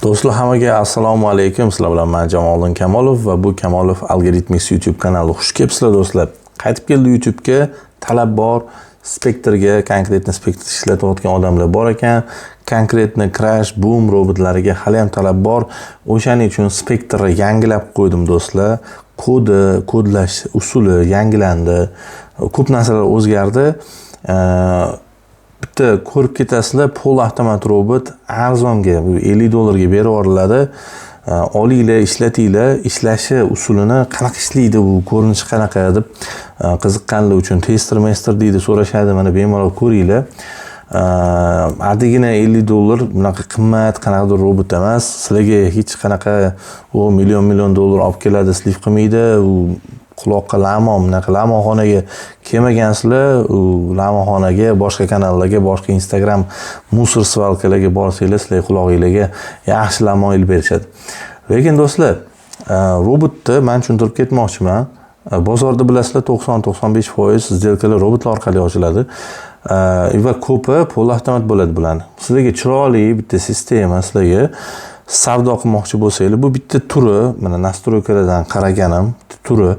Do'stlar hammaga assalomu alaykum. Sizlar bilan men Jamoliddin Kamolov va bu Kamolov Algorithmics YouTube kanali. Xush kelibsizlar do'stlar. Qaytib keldi YouTube'ga. Talab bor. Spektrga, konkretni spektr ishlatayotgan odamlar bor ekan. Konkretni Crash, Boom robotlariga hali ham talab bor. O'shaning uchun spektrni yangilab qo'ydim do'stlar. Kodlash usuli yangilandi. Ko'p narsalar o'zgardi. Bitta ko'rib ketasizlar, avtomat robot arzonga $50 berib yuboriladi. Olinglar, ishlatinglar, ishlashi usulini qanaqa ishlaydi, bu ko'rinishi qanaqa deb qiziqqanlar uchun tester deydi, so'rashadi. Mana bemalol ko'ringlar. Adigina $50 bunaqa qimmat qanaqadir robot emas. Sizlarga hech qanaqa u million dollar olib keladi, sliv qilmaydi. U quloqqa lamoxonaga kelmagansizlar, u lamoxonaga, boshqa kanallarga, boshqa Instagram musor svalkalarga borsanglar, sizlar qulog'ingizga yaxshi lamo ilib berishadi. Lekin do'stlar, robotni men tushuntirib ketmoqchiman. Bozorda bilasizlar 90-95% сделкалар robotlar orqali ochiladi. Va ko'pi avtomat bo'ladi bularni. Sizlarga chiroyli bitta sistema, sizlarga savdo qilmoqchi bo'lsangiz, bu bitta turi, mana nastroykalardan qaraganim, turi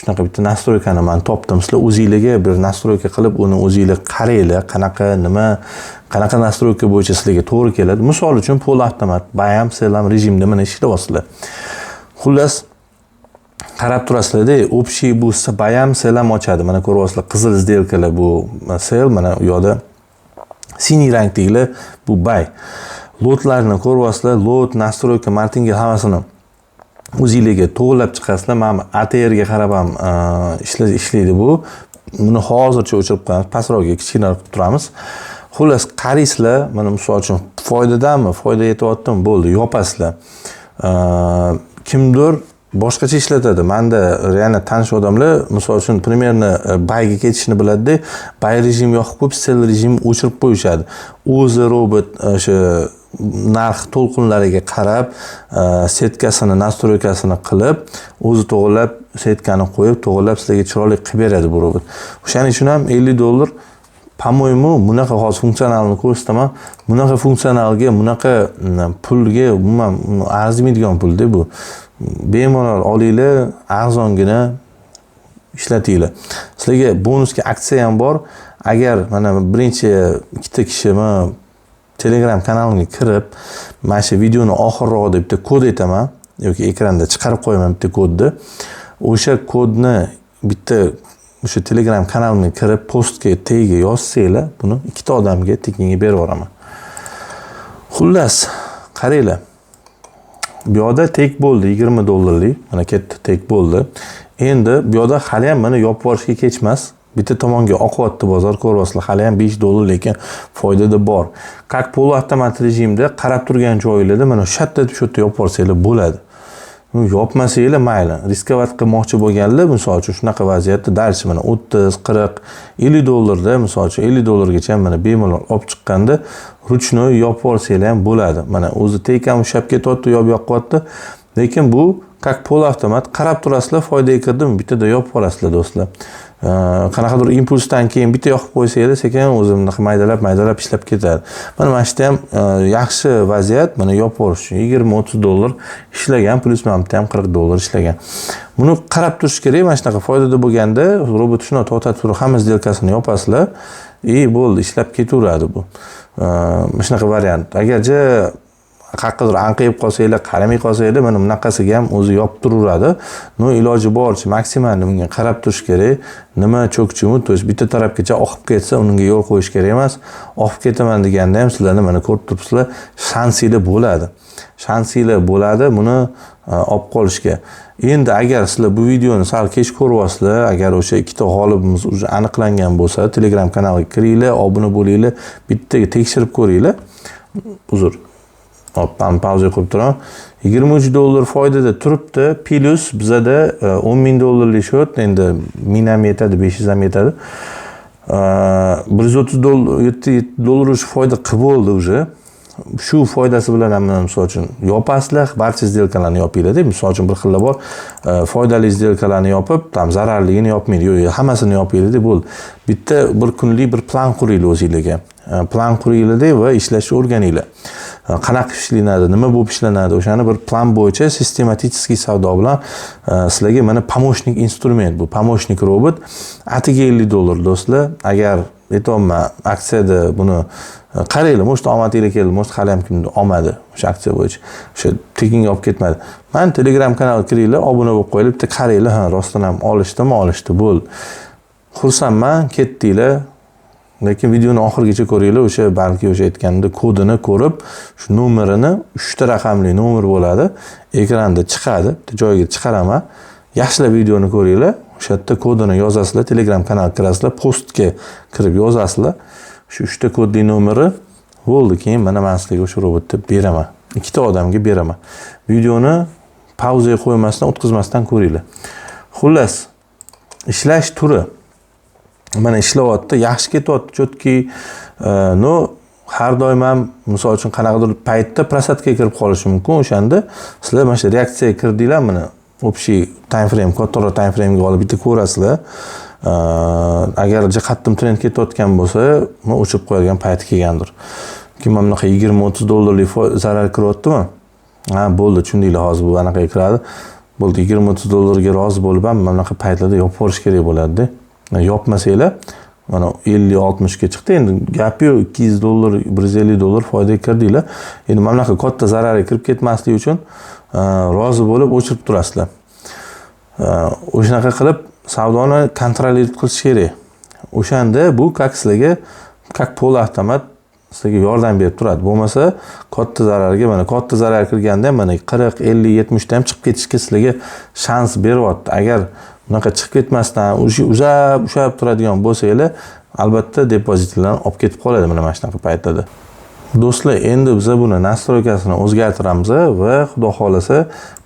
shunaqa bitta nastroykani men topdim. Sizlar o'zingizga bir nastroyka qilib, uni o'zingizlar qaranglar, qanaqa nastroyka bo'yicha sizlarga to'g'ri keladi. Misol uchun avtomat, bayam, selam rejimda mana ishlayapsizlar. Xullas qarab turasizlar-da, общий bu bayam, selam ochadi. Mana ko'ryapsizlar, qizil сделкалар bu sel, mana u yoqda siniy rangdagilar bu bay. Lotlarni ko'ryapsizlar, lot, nastroyka, martingel hammasini o'zingizga to'g'rilab chiqasizlar. Mana ATR ga qarab ham ishlaydi bu. Buni hozircha o'chirib qo'yamiz, pastroqga kichkina qilib turamiz. Xullas qaraysizlar, mana misol uchun foyda yetyaptimi, bo'ldi, yopasizlar. Kimdir boshqacha ishlatadi. Menda yana tanish odamlar misol uchun primerni bayga ketishni biladi-da, bay rejim yoqib qo'yib, sel rejim o'chirib qo'yishadi. O'zi robot o'sha narx to'lqinlariga qarab, setkasini, nastroykasini qilib, o'zi to'g'rilab, setkani qo'yib, to'g'rilab sizlarga chiroyli qilib beradi bu robot. O'shaning uchun ham $50 по-моему, bunaqa hozir funksionalni ko'rsataman. Bunaqa funksionalga, bunaqa pulga umuman arzimaydigan pulda bu. Bemalol olinglar, arzongina ishlatinglar. Sizlarga bonusga aksiya ham bor. Agar mana birinchi ikkita kishi Telegram kanalimga kirib, mana shu videoni oxirroqda bitta kod aytaman yoki ekranda chiqarib qo'yaman bitta kodni. O'sha kodni bitta o'sha Telegram kanalimga kirib, postga tagiga yozsanglar, buni ikkita odamga tekinga berib yuboraman. Xullas, qaranglar. Bu yoqda tek bo'ldi, $20. Mana ketdi, tek bo'ldi. Endi bu yoqda hali ham mana yopib yuborishga kechmas. Bitta tomonga oqyapti bozor, ko'ryapsizlar, hali ham $5, lekin foydada bor. Как avtomat rejimda qarab turgan joylarda mana shu yerda yopib yuborsanglar bo'ladi. Yopmasanglar mayli. Riskovat qilmoqchi bo'lganlar, misol uchun shunaqa vaziyatda darsi mana 30, 40, $50 da, misol uchun $50 gacha mana bemalol olib chiqqanda ruchnoy yopib yuborsanglar ham bo'ladi. Mana o'zi tekam ushab ketyapti, yo'q qo'yapti. Lekin bu как avtomat qarab turasizlar, foydaga kirdimi, bittada yopib yuborasizlar do'stlar. Qanaqadir impulsdan keyin bitta yoqib qo'ysanglar, sekin o'zi bunaqa maydalab ishlab ketadi. Mana yerda ham yaxshi vaziyat, mana yopib yuborish uchun $20-30 ishlagan, plus mana bitta ham $40 ishlagan. Buni qarab turish kerak. Mana shunaqa foydada bo'lganda robot shuni to'xtatib turib, hamma сделкасini yopasizlar, bo'ldi, ishlab ketaveradi bu. Shunaqa variant. Agarcha qaqqidir anqayib qolsanglar, qaramay qolsanglar, mana bunaqasiga ham o'zi yopib turaveradi. Iloji boricha maksimalni bunga qarab turish kerak. Nima cho'kchimi, to есть bitta tarafgacha oqib ketsa, unga yo'l qo'yish kerak emas. Oqib ketaman deganda ham sizlarni mana ko'rib turibsizlar, shansinglar bo'ladi buni olib qolishga. Endi agar sizlar bu videoni sal kech ko'ryapsizlar, agar o'sha ikkita g'olibimiz уже aniqlangan bo'lsa, Telegram kanaliga kiringlar, obuna bo'linglar, bittaga tekshirib ko'ringlar. Uzr. Hoppan pauza qo'yib turaman. $23 foydada turibdi. Plus bizada $10,000 shot, endi 1000 ham yetadi, 500 ham yetadi. $130 $7 foyda qilib bo'ldi уже. shu foydasi bilan ham misol uchun yopasizlar, barcha сделкаlarni yopinglar-da. Misol uchun bir xillar bor, foydali сделкаlarni yopib, tam zararligini yopmaydi. Yo'q, hammasini yopinglar-da, bo'ldi. Bitta bir kunlik bir plan quringlar o'zingizga. Plan quringlar-da va ishlashni o'rganinglar. Qanaqa ishlanadi, nima bo'lib ishlanadi, o'shani bir plan bo'yicha sistematik savdo bilan sizlarga mana помощник instrument bu, помощник robot. Atiga $50 do'stlar. Agar aytayapman, aksiyada buni qaranglar, может omadinglar keldi, может hali ham kimdir olmadi o'sha aksiya bo'yicha. O'sha tekinga olib ketmadi. Men Telegram kanalga kiringlar, obuna bo'lib qo'yinglar, bitta qaranglar, ha, rostdan ham olishdi, bo'ldi. Xursandman, ketdinglar. Lekin videoni oxirigacha ko'ringlar, o'sha balki o'sha aytganimda kodini ko'rib, shu nomerini 3 ta raqamli nomer bo'ladi, ekranda chiqadi, bitta joyga chiqaraman. Yaxshilab videoni ko'ringlar, o'sha yerda kodini yozasizlar, Telegram kanalga kirasizlar, postga kirib yozasizlar. Shu 3 ta kodli nomeri bo'ldi, keyin mana men sizlarga o'sha robotni beraman. 2 ta odamga beraman. Videoni pauzaga qo'ymasdan, o'tkazmasdan ko'ringlar. Xullas, ishlash turi mana ishlayapti, yaxshi ketyapti, chotki, har doim ham misol uchun qanaqadir paytda prostatga kirib qolishi mumkin. O'shanda sizlar mana shu reaksiyaga kirdinglar, mana общий time frame, kattaroq time frame'ga olib bitta ko'rasizlar. Agar jihatdim trend ketayotgan bo'lsa, men o'chirib qo'yadigan payti kelgandir. Kim mana bunaqa $20-30 zarar kiryaptimi? Ha, bo'ldi, tushundinglar, hozir bu anaqa kiradi. Bo'ldi, $20-30 ga rozi bo'lib ham mana bunaqa paytlarda yopib qolish kerak bo'ladi-da. Yopmasanglar, mana 50-60 ga chiqdi. Endi gapi yo'q, $200, $150 foydaga kirdinglar. Endi mana bunaqa katta zararga kirib ketmasligi uchun rozi bo'lib o'chirib turasizlar. O'shanaqa qilib savdoni kontrollayib qilish kerak. O'shanda bu как sizlarga, как pol-avtomat sizlarga yordam berib turadi. Bo'lmasa, katta zararga, mana katta zarar kirganda mana 40, 50, 70 ta ham chiqib ketishga sizlarga shans beryapti. Agar bunaqa chiqib ketmasdan ushlab turadigan bo'lsanglar, albatta depozitlarni olib ketib qoladi mana shunaqa paytlarda. Do'stlar, endi biz buni nastroykasini o'zgartiramiz va xudo xolasa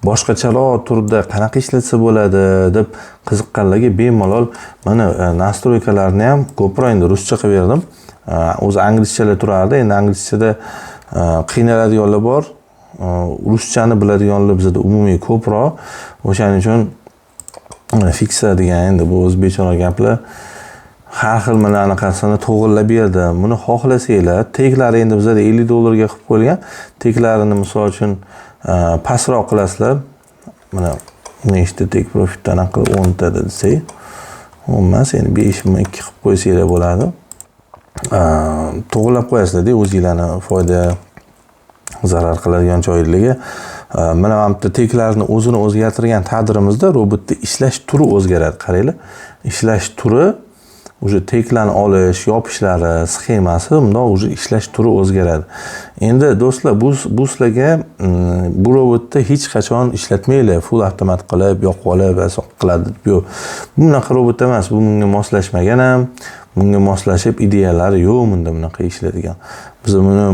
boshqacharoq turda qanaqa ishlatsa bo'ladi deb qiziqqanlarga bemalol mana nastroykalarni ham ko'proq endi ruscha qilib berdim. O'zi inglizchalar turardi, endi inglizchada qiynaladiganlar bor, ruschani biladiganlar bizda umumiy ko'proq. O'shaning uchun fiksa degan endi bu o'zbekcha gaplar. Har xil mana anaqasini to'g'irlab berdim. Buni xohlasanglar, teklari endi bizda $50 ga qilib qo'yilgan. Teklarini misol uchun pastroq qilasizlar. Mana nechta tek profitdan qilib 10 ta desak, emas, endi 5.2 qilib qo'ysanglar bo'ladi. To'g'irlab qo'yasizlar-da, o'zingizlarni foyda zarar qiladigan joylariga. Mana bu teklarini o'zini o'zgartirgan taqdirimizda robotda ishlash turi o'zgaradi. Qaranglar, ishlash turi o'sha teklarni olish, yopishlari, sxemasi bundoq o'sha ishlash turi o'zgaradi. Endi do'stlar, bu sizlarga bu robotda hech qachon ishlatmaylar, full avtomat qilib, yoqib olib va qiladi. Yo'q. Bunaqa robot emas, bu bunga moslashmagan ham, bunga moslashib ideyalari yo'q bunda bunaqa ishlaydigan. Biz buni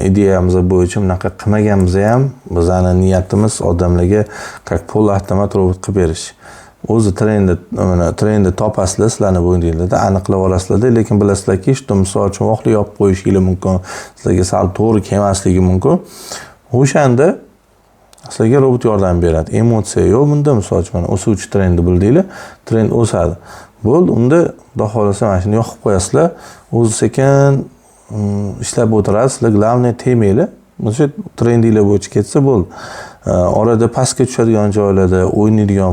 ideyamiz bo'yicha bunaqa qilmaganmiz ham, bizning niyatimiz odamlarga как full avtomat robot qilib berish. O'zi trendi topasizlar, sizlarni bo'yingizda aniqlab olasizlar, lekin bilasizlarki, что misol uchun vaqtli yopib qo'yishingiz mumkin, sizlarga sal to'g'ri kelmasligi mumkin. O'shanda sizlarga robot yordam beradi. Emotsiya yo'q bunda, misol uchun mana o'suvchi trendi bildinglar, trend o'sadi. Bo'ldi, unda xudo xolasa mana shuni yoqib qo'yasizlar, o'zi sekin ishlab o'tiradi, sizlar главное tegmanglar. O'sha trendinglar bo'yicha ketsa bo'ldi. Orada pastga tushadigan joylarda, o'ynaydigan,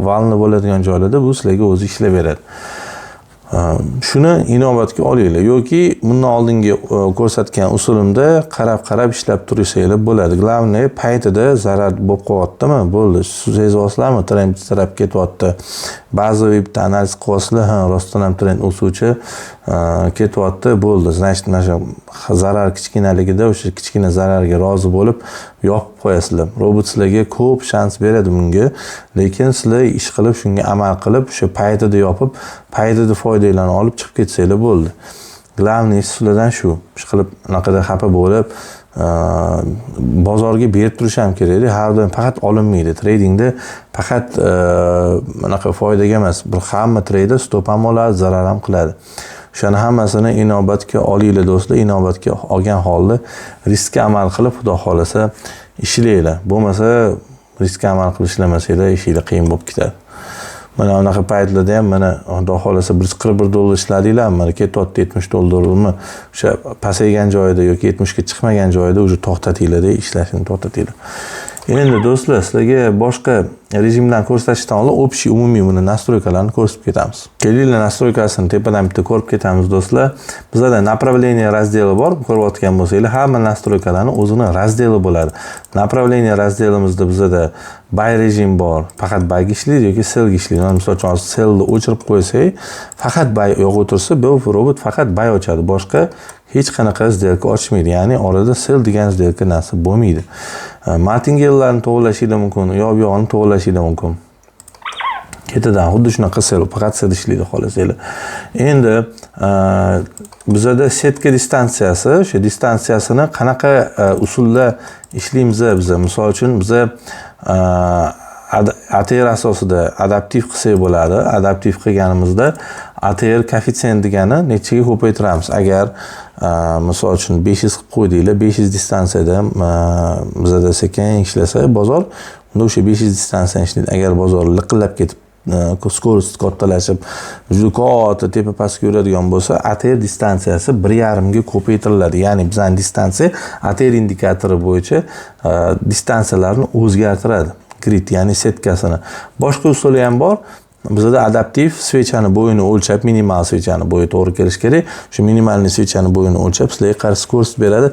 valni bo'ladigan joylarda bu sizlarga o'zi ishlab beradi. Shuni inobatga olinglar yoki bundan oldingi ko'rsatgan usulimda qarab ishlab turisanglar bo'ladi. Главное paytida zarar bo'lib qo'yaptimi? Bo'ldi. Sezyapsizlarmi? Trend sirab ketyapti. Ba'zi bitta analiz qilasizlar, ha, rostdan ham trend o'suvchi ketyapti, bo'ldi. Значит, mana shu zarar kichkinaligida o'sha kichkina zararga rozi bo'lib yopib qo'yasizlar. Robot sizlarga ko'p shans beradi bunga, lekin sizlar ish qilib, shunga amal qilib, o'sha paytida yopib, paytida foydalarni olib chiqib ketsanglar bo'ldi. Главный sizlardan shu. Ish qilib anaqada xafa bo'lib, bozorga berib turish ham kerak. Har doim faqat olinmaydi. Tradingda faqat anaqa foydaga emas, bir hamma trader stop ham oladi, zarar ham qiladi. O'shani hammasini inobatga olinglar do'stlar. Inobatga olgan holda riskka amal qilib, xudo xolasa ishlanglar. Bo'lmasa riskka amal qilib ishlamasanglar ishinglar qiyin bo'lib ketadi. Mana unaqa paytlarda ham mana xudo xolasa $141 ishladinglar, mana ketyapti $70'mi o'sha pasaygan joyida yoki 70 ga chiqmagan joyida уже to'xtatinglar-da, ishlashni to'xtatinglar. Endi do'stlar, sizlarga boshqa rejimdan ko'rsatishdan oldin общий umumiy buni nastroykalarni ko'rsatib ketamiz. Kelinglar, nastroykasini tepadan bitta ko'rib ketamiz do'stlar. Bizda направление razdeli bor, ko'rayotgan bo'lsanglar, hamma nastroykalarning o'zining razdeli bo'ladi. Направление razdelimizda bizda bay rejim bor. Faqat bayga ishlaydi yoki selga ishlaydi. Misol uchun selni o'chirib qo'ysak, faqat bay yo'q o'tirsa, bu robot faqat bay ochadi. Boshqa hech qanaqa сделка ochmaydi. Ya'ni orada sel degan сделка narsa bo'lmaydi. Martingalelarni to'g'irlashingiz mumkin, yo'q-yo'g'ini to'g'irlashingiz mumkin. Ketidan xuddi shunaqa sel, faqat sel ishlaydi xolasanglar. Endi bizda setka distansiyasi, o'sha distansiyasini qanaqa usulda ishlaymiz biz? Misol uchun biz ATR asosida adaptiv qilsak bo'ladi. Adaptiv qilganimizda ATR koeffitsient degani nechaga ko'paytiramiz. Agar misol uchun 500 qilib qo'ydinglar, 500 distansiyada bizda sekin ishlasa bozor, unda o'sha 500 distansiyani ishlaydi. Agar bozor liqillab ketib, skorost kattalashib, juda katta tepa pastga yuradigan bo'lsa, ATR distansiyasi 1.5 ga ko'paytiriladi. Ya'ni bizning distansiya ATR indikatori bo'yicha distansiyalarni o'zgartiradi. Grid, ya'ni setkasini. Boshqa usuli ham bor. Bizda adaptiv svechani bo'yini o'lchab, minimal svechani bo'yi to'g'ri kelish kerak. Shu minimalni svechani bo'yini o'lchab, sizlarga qarshi ko'rsatib beradi.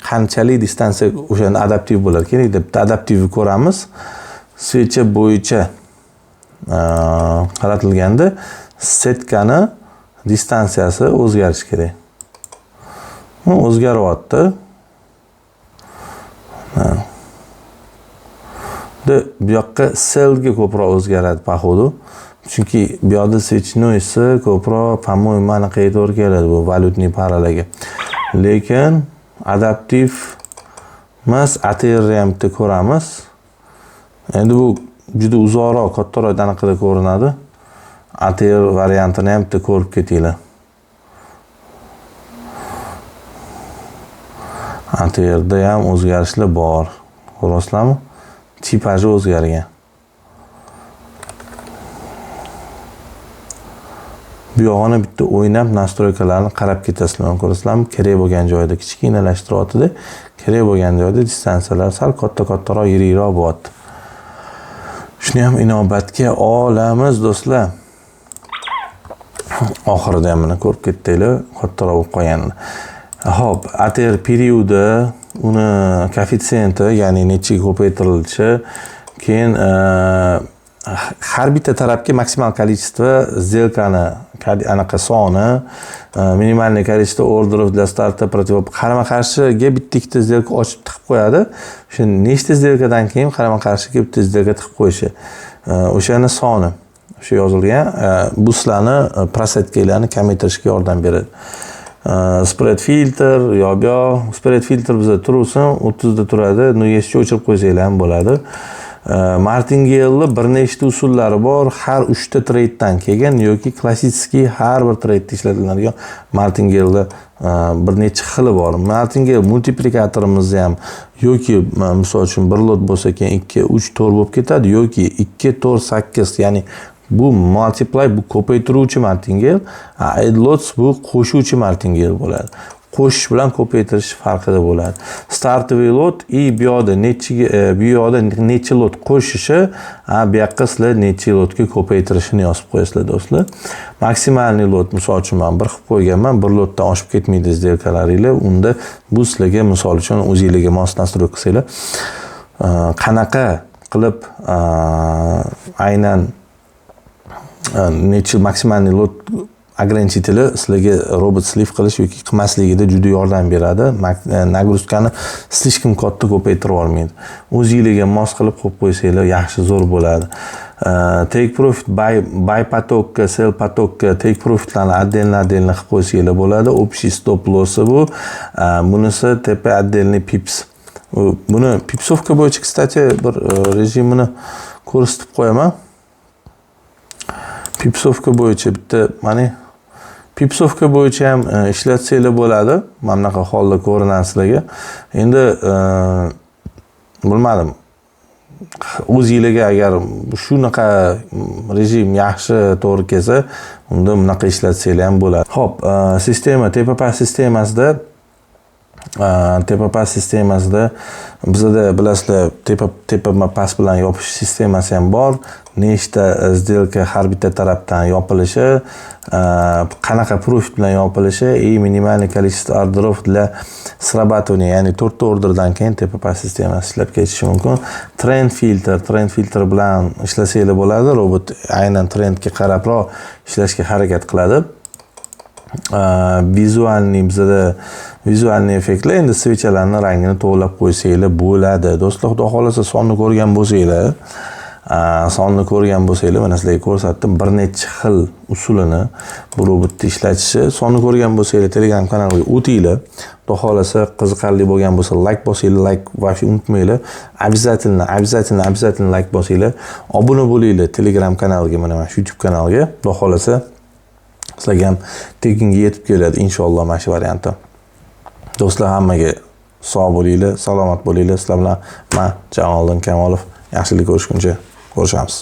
Qanchalik distansiya o'shanda adaptiv bo'lar kerak deb adaptivni ko'ramiz. Svecha bo'yicha qaratilganda setkani distansiyasi o'zgarishi kerak. O'zgaryapti. Bu yoqqa selga ko'proq o'zgaradi paxodu. Chunki bu yoqda swechnoisi ko'proq, по-моему, anaqa to'g'ri keladi bu valyutniy paralarga. Lekin adaptiv mas ATR-ni ham bitta ko'ramiz. Endi bu juda uzoqroq, kattaroq anaqada ko'rinadi. ATR variantini ham bitta ko'rib ketinglar. ATR-da ham o'zgarishlar bor. Ko'rasizlarmi? Tipaji o'zgargan. Bu yog'ini bitta o'ynab nastroykalarni qarab ketasizlar, ko'rasizlarmi? Kerak bo'lgan joyda kichkinalashtiryapti-da, kerak bo'lgan joyda distansiyalar sal kattaroq, yirikroq bo'lyapti. Shuni ham inobatga olamiz do'stlar. Oxirida ham mana ko'rib ketdinglar, kattaroq bo'lib qolganini. Xo'p, ATR periodi, uni koeffitsiyenti, ya'ni nechaga ko'paytirilishi, keyin har bitta tarafga maksimal количество сделкani anaqa soni, minimalniy количество ордеров для старта qarama-qarshiga bitta-ikkita сделка ochib tiqib qo'yadi. O'sha nechta сделкаdan keyin qarama-qarshiga bitta сделка tiqib qo'yishi. O'shani soni o'sha yozilgan. Bu sizlarni prosetkalarni kamaytirishga yordam beradi. Spread filter, spread filter bizda tursin, 30 da turadi. Nuggetga o'chirib qo'ysanglar ham bo'ladi. Martingale bir nechta usullari bor. Har 3 ta tradedan kelgan yoki klassik har bir trade'da ishlatiladigan Martingale bir necha xili bor. Martingale multiplikatorimiz ham yoki misol uchun bir lot bo'lsa keyin 2, 3, 4 bo'lib ketadi yoki 2, 4, 8, ya'ni bu multiply, bu ko'paytiruvchi martingale, add lots bu qo'shuvchi martingale bo'ladi. Qo'shish bilan ko'paytirish farqida bo'ladi. Startoviy lot bu yoqda necha lot qo'shishi, bu yoqqa sizlar necha lotga ko'paytirishini yozib qo'yasizlar do'stlar. Maksimalniy lot, misol uchun men bir qilib qo'yganman, bir lotdan oshib ketmaydi сделкалаringlar. Unda bu sizlarga misol uchun o'zingizlarga mos nastroy qilsanglar, qanaqa qilib aynan necha maksimalniy lot ограничители sizlarga robot slив qilish yoki qilmasligida juda yordam beradi. Nagruzkani слишком katta ko'paytirib olmaydi. O'zingizlarga mos qilib qo'yib qo'ysanglar yaxshi zo'r bo'ladi. Take profit, buy потокка, sell потокка, take profitlarni отдельно qilib qo'ysanglar bo'ladi. Общий stop loss bu. Bunisi tepa отдельный pips. Buni pipsovka bo'yicha, kстати, bir rejimini ko'rsatib qo'yaman. Pipsovka bo'yicha bitta mana Pipsovka bo'yicha ham ishlatsanglar bo'ladi. Mana bunaqa holda ko'rinadi sizlarga. Endi bilmadim. O'zingizlarga agar shunaqa rejim yaxshi to'g'ri kelsa, unda bunaqa ishlatsanglar ham bo'ladi. Xo'p, sistema, tepa-past sistemasida bizda bilasizlar, tepa-past bilan yopish sistemasi ham bor. Nechta сделка har bitta tarafdan yopilishi, qanaqa profit bilan yopilishi и минимальное количество ордеров для срабатывания, ya'ni 4 ta orderdan keyin tepa-past sistemasi ishlab ketishi mumkin. Trend filter bilan ishlasanglar bo'ladi. Robot aynan trendga qarabroq ishlashga harakat qiladi. Vizualniy effektlar, endi svechalarning rangini to'g'rilab qo'ysanglar bo'ladi. Do'stlar, xudo xolasa sonni ko'rgan bo'lsanglar, mana sizlarga ko'rsatdim bir necha xil usulini bu robotni ishlatishi. Sonni ko'rgan bo'lsanglar, Telegram kanaliga o'tinglar. Xudo xolasa qiziqarli bo'lgan bo'lsa, like bosinglar, like вообще unutmanglar. Обязательно like bosinglar. Obuna bo'linglar Telegram kanaliga, mana YouTube kanaliga. Xudo xolasa sizlarga ham tekinga yetib keladi inshaalloh mana shu varianti. Do'stlar, hammaga sog' bo'linglar, salomat bo'linglar. Sizlar bilan men Jamoliddin Kamolov. Yaxshilik ko'rishguncha ko'rishamiz.